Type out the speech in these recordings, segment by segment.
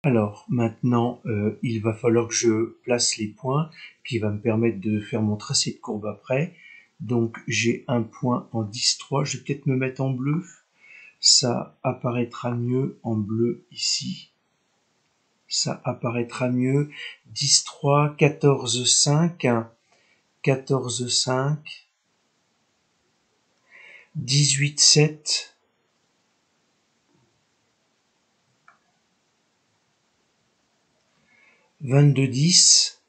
Alors maintenant, il va falloir que je place les points qui va me permettre de faire mon tracé de courbe après. Donc j'ai un point en 10,3, je vais peut-être me mettre en bleu. Ça apparaîtra mieux en bleu ici. Ça apparaîtra mieux. 10,3, 14,5, 14,5, 18,7, 22,10,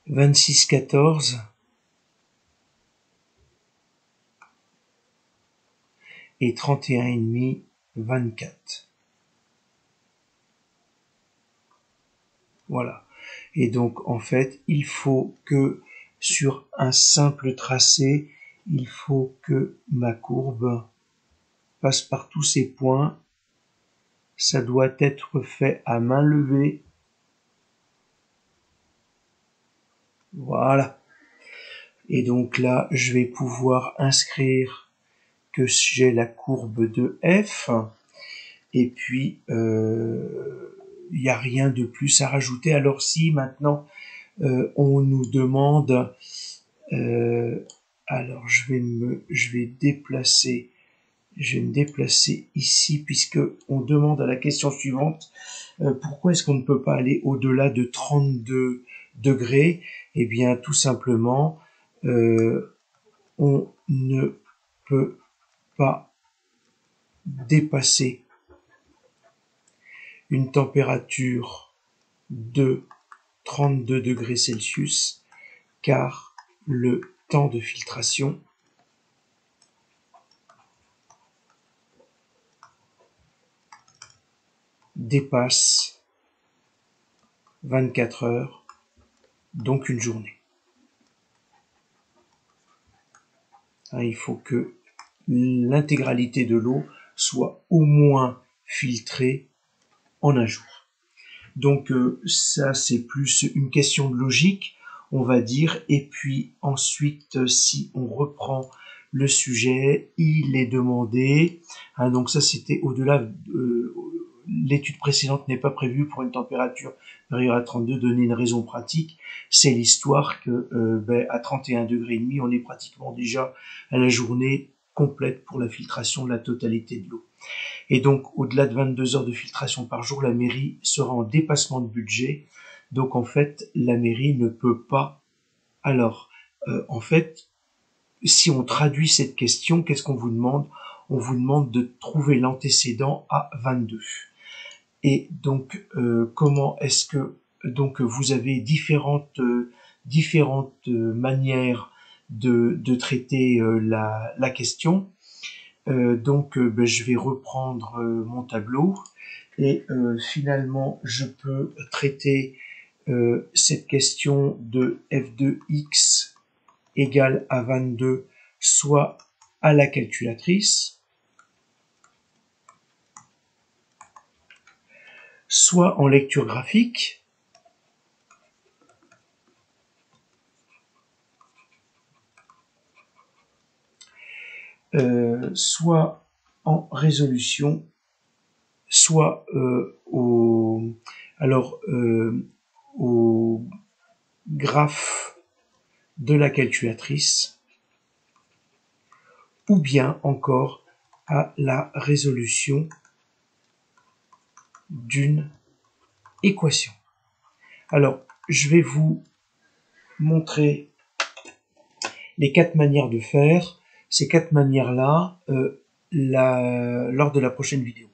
26,14 et 31,5, 24. Voilà. Et donc, en fait, il faut que sur un simple tracé, il faut que ma courbe passe par tous ces points. Ça doit être fait à main levée. Voilà. Et donc là, je vais pouvoir inscrire que j'ai la courbe de f. Et puis, il n'y a rien de plus à rajouter. Alors si maintenant, on nous demande... alors, je vais me déplacer ici puisque on demande à la question suivante pourquoi est-ce qu'on ne peut pas aller au-delà de 32 degrés? Eh bien, tout simplement, on ne peut pas dépasser une température de 32 degrés Celsius car le temps de filtration dépasse 24 heures, donc une journée. Il faut que l'intégralité de l'eau soit au moins filtrée en un jour. Donc ça, c'est plus une question de logique, on va dire. Et puis ensuite, si on reprend le sujet, il est demandé, donc ça c'était au-delà, l'étude précédente n'est pas prévue pour une température inférieure à 32, donner une raison pratique, c'est l'histoire que à 31 degrés et demi, on est pratiquement déjà à la journée complète pour la filtration de la totalité de l'eau. Et donc, au-delà de 22 heures de filtration par jour, la mairie sera en dépassement de budget. Donc, en fait, la mairie ne peut pas... Alors, en fait, si on traduit cette question, qu'est-ce qu'on vous demande? On vous demande de trouver l'antécédent à 22. Et donc, comment est-ce que... Donc, vous avez différentes manières de traiter la question. Donc, je vais reprendre mon tableau et finalement, je peux traiter cette question de f de x égale à 22 soit à la calculatrice, soit en lecture graphique, soit en résolution, soit au graphe de la calculatrice, ou bien encore à la résolution d'une équation. Alors, je vais vous montrer les 4 manières de faire. Ces 4 manières-là, lors de la prochaine vidéo.